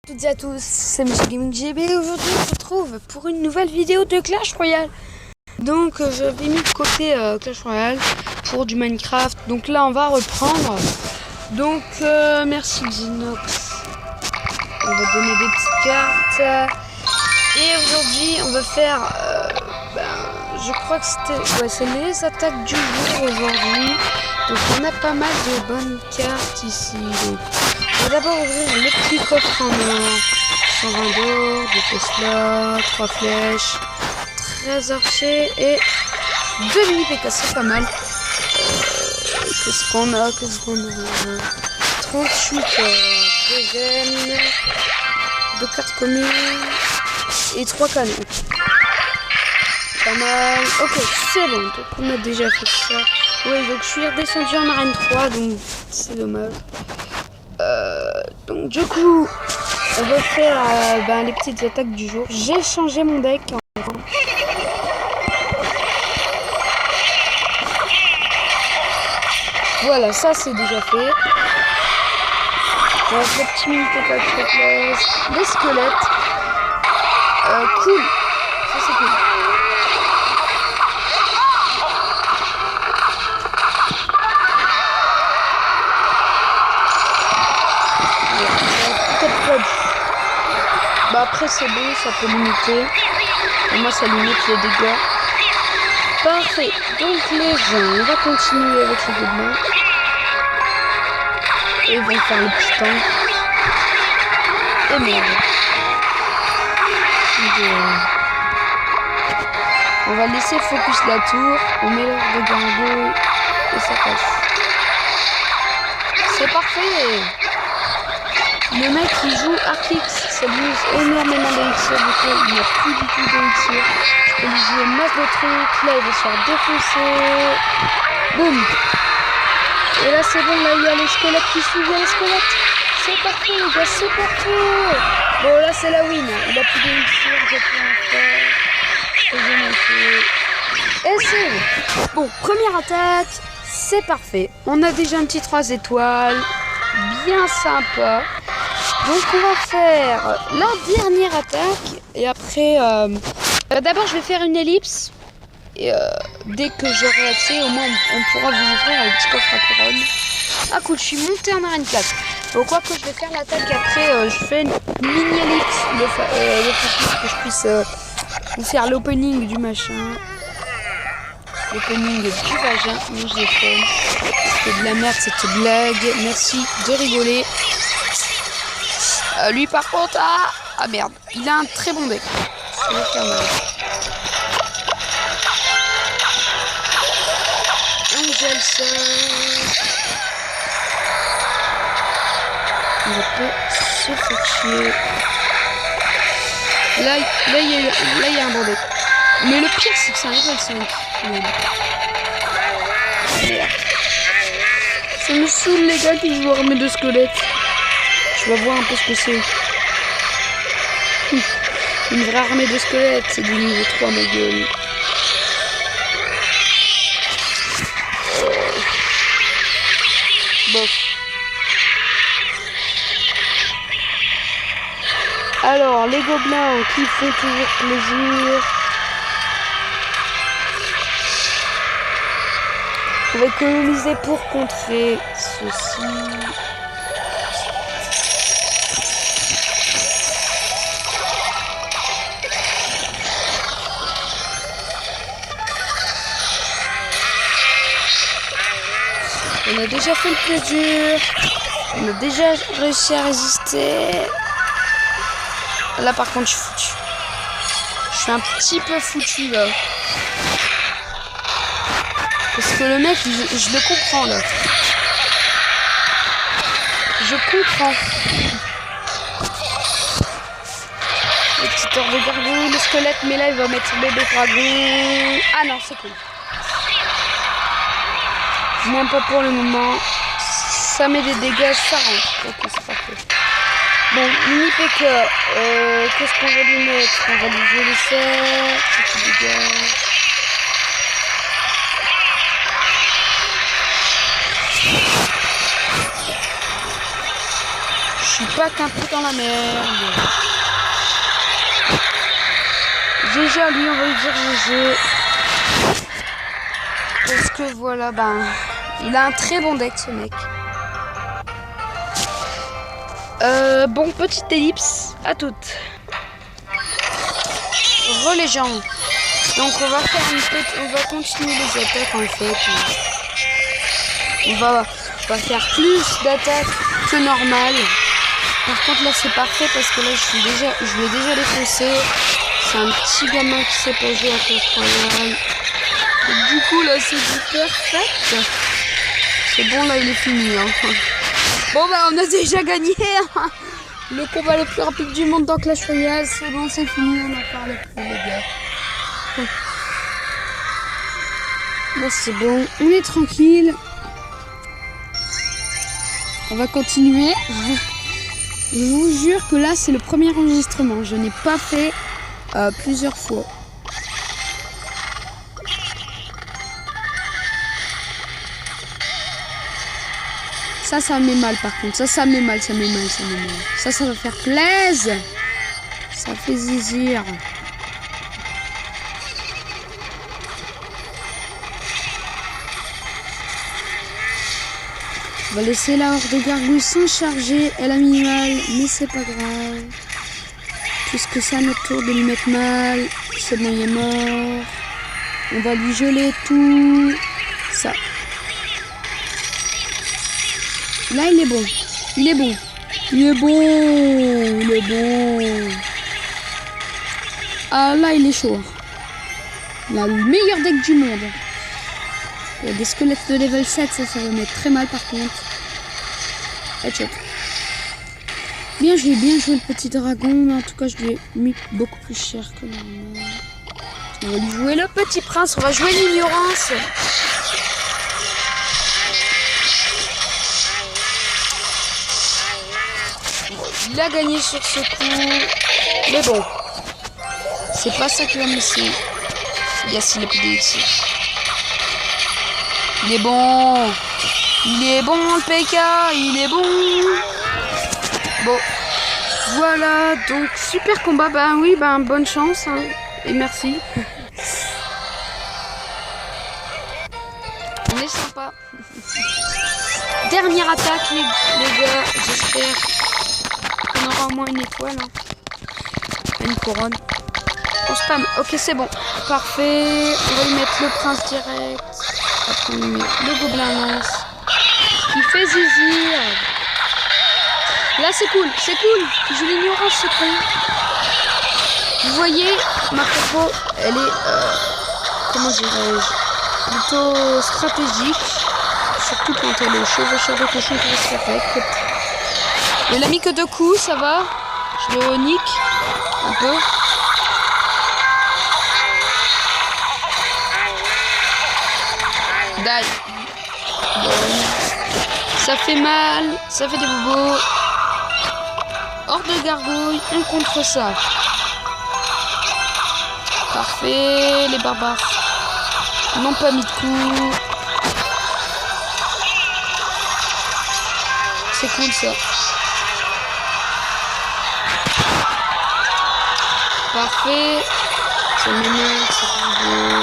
Toutes et à tous, c'est Monsieur Gaming GB et aujourd'hui on se retrouve pour une nouvelle vidéo de Clash Royale. Donc j'avais mis de côté Clash Royale pour du Minecraft, donc là on va reprendre. Donc merci Xinox, on va donner des petites cartes. Et aujourd'hui on va faire, je crois que c'est les attaques du jour aujourd'hui. Donc on a pas mal de bonnes cartes ici. Donc on va d'abord ouvrir le petit coffre en or. 120 d'or, 2 Tesla, 3 flèches, 13 archers et 2 mini PK, c'est pas mal. Qu'est-ce qu'on a 38 2 gemmes, 2 cartes communes et 3 canons. Pas mal. Ok, c'est bon, donc on a déjà fait ça. Oui, donc je suis redescendu en arène 3, donc c'est dommage. Donc du coup, on va faire les petites attaques du jour. J'ai changé mon deck. Voilà, ça c'est déjà fait. Donc le petit mini PK les squelettes. Cool. Ça c'est cool. Après c'est bon, ça peut limiter. Et moi ça limite les dégâts. Parfait. Donc les gens, on va continuer avec les gobelins. Et ils vont faire le petit temps. Et merde. On va laisser focus la tour. On met leur de gargouilles. Et ça passe. C'est parfait. Le mec qui joue Arcix, ça lui use énormément d'élixir, du coup il n'a plus du tout d'élixir. Je peux lui jouer masse de trucs, là il va se faire défoncer. Boum. Et là c'est bon, là il y a les squelettes qui suivent, les squelettes. C'est parfait les gars, c'est parfait. Bon là c'est la win, il a plus d'élixir, j'ai plus en faire. Et c'est bon. Bon, première attaque, c'est parfait. On a déjà un petit 3 étoiles, bien sympa. Donc on va faire la dernière attaque et après d'abord je vais faire une ellipse et dès que j'aurai assez au moins on pourra vous ouvrir un petit coffre à couronne. Ah cool, je suis montée en arène 4. Donc quoi que je vais faire l'attaque après je fais une mini ellipse de façon que je puisse vous faire l'opening du machin. L'opening du vagin. Moi je l'ai fait. C'était de la merde cette blague. Merci de rigoler. Lui par contre, ah merde, il a un très bon deck. Ça va faire mal. On gèle ça. On va pas se faire chier. Là il y a un bon deck. Mais le pire c'est que c'est un level 5. Merde. Ça me saoule les gars qui jouent armés de squelettes. Je vais voir un peu ce que c'est. Une vraie armée de squelettes, c'est du niveau 3 ma gueule. Bof. Alors, les gobelins qui font toujours plaisir. On va économiser pour contrer ceci. On a déjà fait le plus dur. On a déjà réussi à résister. Là par contre je suis foutu. Je suis un petit peu foutu là. Parce que le mec, je le comprends là. Je comprends. Le petit tour de gargouille, le squelette, mais là il va mettre bébé dragon. Ah non, c'est cool. Même pas pour le moment. Ça met des dégâts, ça rentre. Ok, c'est parfait. Bon, mini PK. Qu'est-ce qu'on va lui mettre? On va lui geler ça. Petit dégâts. suis pas qu'un peu dans la merde. GG à lui, on va lui dire GG. Parce que voilà, ben, il a un très bon deck ce mec. Bon, petite ellipse, à toutes. Les gens. Donc on va faire on va continuer les attaques en fait. On va faire plus d'attaques que normal. Par contre là c'est parfait parce que là je l'ai déjà défoncé. C'est un petit gamin qui sait pas jouer à Clash Royale. Du coup là c'est du perfect. C'est bon, là il est fini. Hein. Bon bah on a déjà gagné. Hein. Le combat le plus rapide du monde dans Clash Royale. C'est bon, c'est fini, on en parle plus les gars. Là c'est bon, on est tranquille. On va continuer. Je vous jure que là c'est le premier enregistrement. Je n'ai pas fait plusieurs fois. Ça met mal par contre. Ça met mal. Ça va faire plaisir. Ça fait zizir. On va laisser la horde de gargouilles sans charger. Elle a mis mal, mais c'est pas grave. Puisque c'est à notre tour de lui mettre mal. C'est bon, il est mort. On va lui geler tout ça. Là, il est bon. Il est bon. Ah, là, il est chaud. Il a le meilleur deck du monde. Il y a des squelettes de level 7, ça va mettre très mal par contre. Headshot. Bien joué le petit dragon, mais en tout cas, je lui ai mis beaucoup plus cher que normal. On va lui jouer le petit prince, on va jouer l'ignorance. Il a gagné sur ce coup. Mais bon. C'est pas ça qui va me laisser. Yacine l'épidémie. Il est bon. Le PK. Il est bon. Bon. Voilà. Donc, super combat. Ben oui, ben bonne chance. Hein, et merci. On est sympa. Dernière attaque, les gars. J'espère qu'on aura au moins une étoile. Hein. Une couronne. On spam. Ok, c'est bon. Parfait. On va lui mettre le prince direct. Après, on lui met le gobelin lance. Il fait zizir. Là, c'est cool. Je l'ignorance, c'est con. Vous voyez, ma propos, elle est, comment dirais-je, plutôt stratégique. Surtout quand elle est chevaucheur de cochon qui va se faire avec. Il a mis que 2 coups, ça va. Je le nique un peu. Die. Bon. Ça fait mal, ça fait des bobos. Hors de gargouille, on contre ça. Parfait, les barbares n'ont pas mis de coup. C'est cool ça. Parfait. C'est mignon, c'est beau.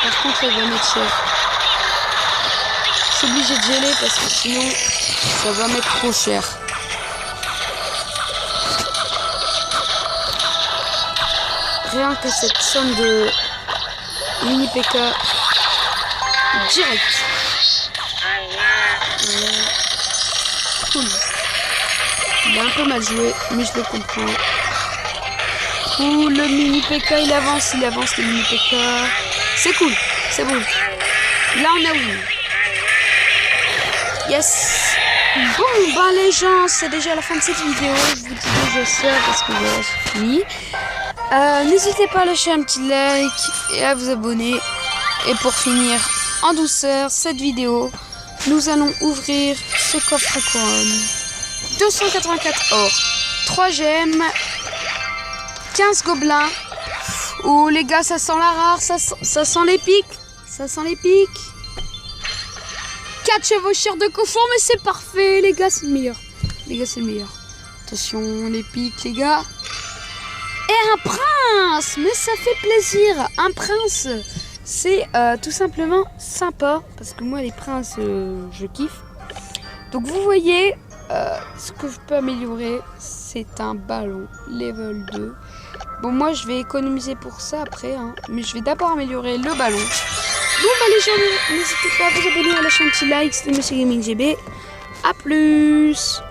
Par contre, ça va mettre cher. Je suis obligé de geler parce que sinon, ça va mettre trop cher. Rien que cette somme de mini PK direct. Cool. Il a un peu mal joué, mais je le comprends. Ouh, le mini PK, il avance le mini PK. C'est cool, c'est bon. Là, on a win. Yes. Bon, bah les gens, c'est déjà la fin de cette vidéo. Je vous dis déjà ça parce que voilà, c'est fini. N'hésitez pas à lâcher un petit like et à vous abonner. Et pour finir en douceur cette vidéo, nous allons ouvrir ce coffre à couronne. 284 or, 3 gemmes, 15 gobelins. Oh les gars, ça sent la rare, ça sent les pics. Ça sent les pics. 4 chevaucheurs de cochon, mais c'est parfait, les gars, c'est le meilleur. Les gars, c'est le meilleur. Attention, les pics, les gars. Et un prince, mais ça fait plaisir. Un prince, c'est tout simplement sympa, parce que moi, les princes, je kiffe. Donc, vous voyez, ce que je peux améliorer, c'est un ballon level 2. Bon, moi, je vais économiser pour ça après, hein, mais je vais d'abord améliorer le ballon. Bon, bah les gens, n'hésitez pas à vous abonner, à lâcher un petit like. C'était Monsieur Gaming GB. A plus.